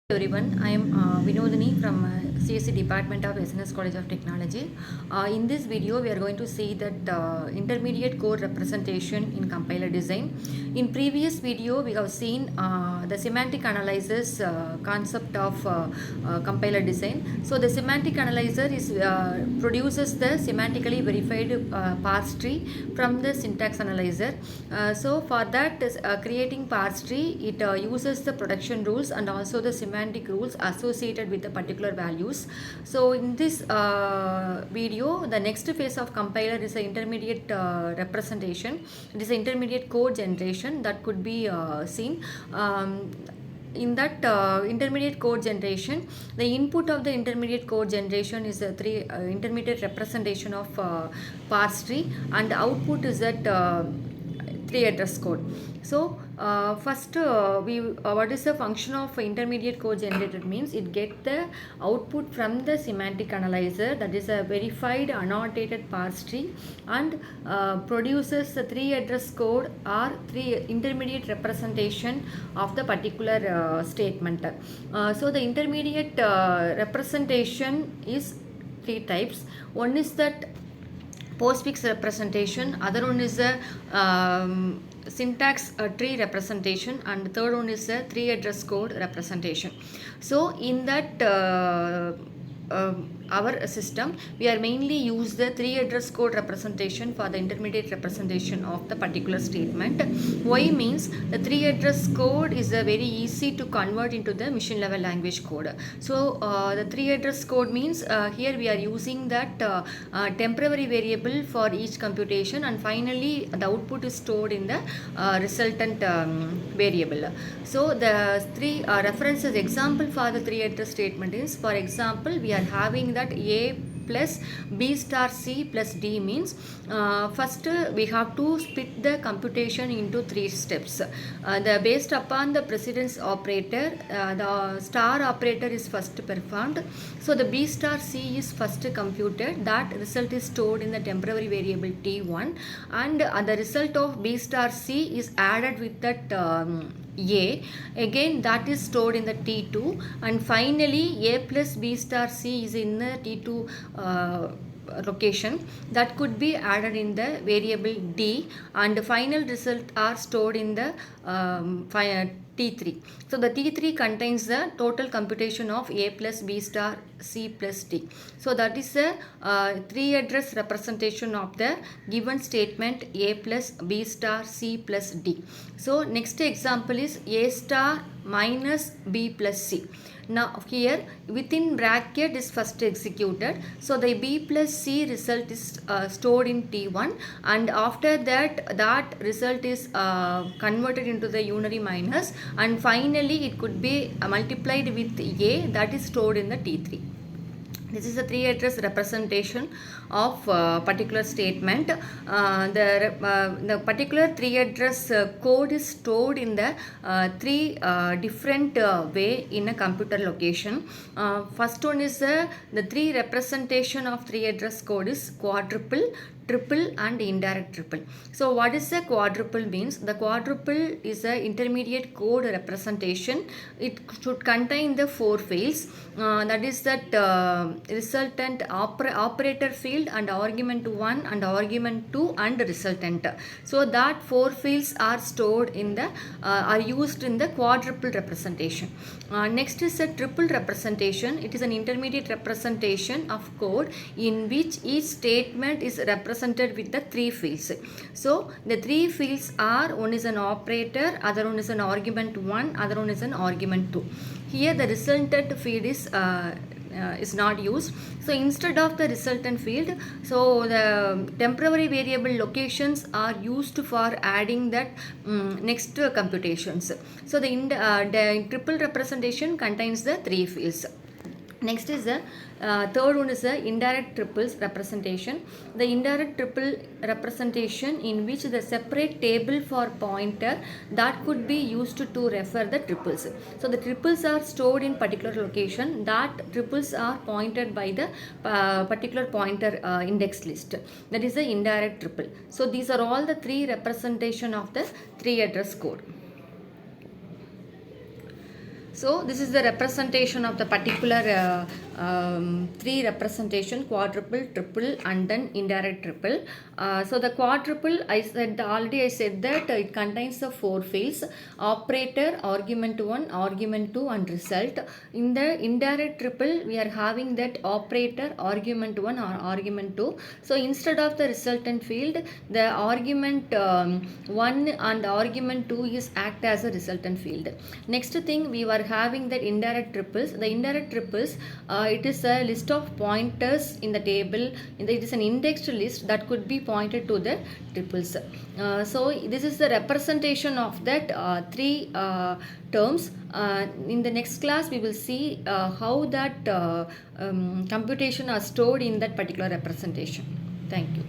Everyone, I am Vinodini from CSC Department of SNS College of Technology. In this video, we are going to see that intermediate code representation in compiler design. In previous video, we have seen the semantic analysis concept of compiler design. So the semantic analyzer is produces the semantically verified parse tree from the syntax analyzer. So for that, creating parse tree, it uses the production rules and also the semantic rules associated with the particular values. So in this video, the next phase of compiler is the intermediate representation. It is the intermediate code generation that could be seen. In that intermediate code generation, the input of the intermediate code generation is a three intermediate representation of parse tree, and the output is that three address code. So first what is the function of intermediate code generated means it get the output from the semantic analyzer, that is a verified annotated parse tree, and produces the three address code or three intermediate representation of the particular statement. So the intermediate representation is three types. One is that postfix representation, other one is a syntax tree representation, and the third one is a three address code representation. So in that our system, we are mainly use the three address code representation for the intermediate representation of the particular statement. Why means the three address code is very easy to convert into the machine level language code. So the three address code means here we are using that temporary variable for each computation, and finally the output is stored in the resultant variable. So the three references example for the three address statement is, for example, we are having that A plus B star C plus D means first we have to split the computation into three steps. The based upon the precedence operator, the star operator is first performed. So the B star C is first computed. That result is stored in the temporary variable T1, and the result of B star C is added with that A. Again, that is stored in the T2, and finally A plus B star C is in the T2 location, that could be added in the variable D, and the final result are stored in the T3. So the T3 contains the total computation of A plus B star C plus D. So that is the three address representation of the given statement A plus B star C plus D. So next example is A star minus B plus C. Now here within bracket is first executed. So the B plus C result is stored in T1, and after that result is converted into the unary minus, and finally it could be multiplied with A, that is stored in the T3. This is a three address representation of particular statement. The particular three address code is stored in the three different way in a computer location. First one is the three representation of three address code is quadruple, triple, and indirect triple. So what is a quadruple means? The quadruple is a intermediate code representation. It should contain the four fields, that is that resultant operator field, and argument 1 and argument 2 and resultant. So that four fields are stored in the are used in the quadruple representation. Next is a triple representation. It is an intermediate representation of code in which each statement is represented with the three fields. So the three fields are, one is an operator, other one is an argument 1, other one is an argument 2. Here the resultant field is not used. So instead of the resultant field, so the temporary variable locations are used for adding that next computations. So the triple representation contains the three fields. Next is the third one is the indirect triples representation. The indirect triple representation in which the separate table for pointer that could be used to refer the triples. So the triples are stored in particular location. That triples are pointed by the particular pointer index list. That is the indirect triple. So these are all the three representation of the three address code. So this is the representation of the particular three representation: quadruple, triple, and then indirect triple. So the quadruple, I said that it contains the four fields: operator, argument 1, argument 2, and result. In the indirect triple, we are having that operator, argument 1 or argument 2. So instead of the resultant field, the argument 1 and argument 2 is act as a resultant field. Next thing, we were having that indirect triples. The indirect triples, it is a list of pointers in the table. It is an indexed list that could be pointed to the triples. So this is the representation of that three terms. In the next class, we will see how that computation are stored in that particular representation. Thank you.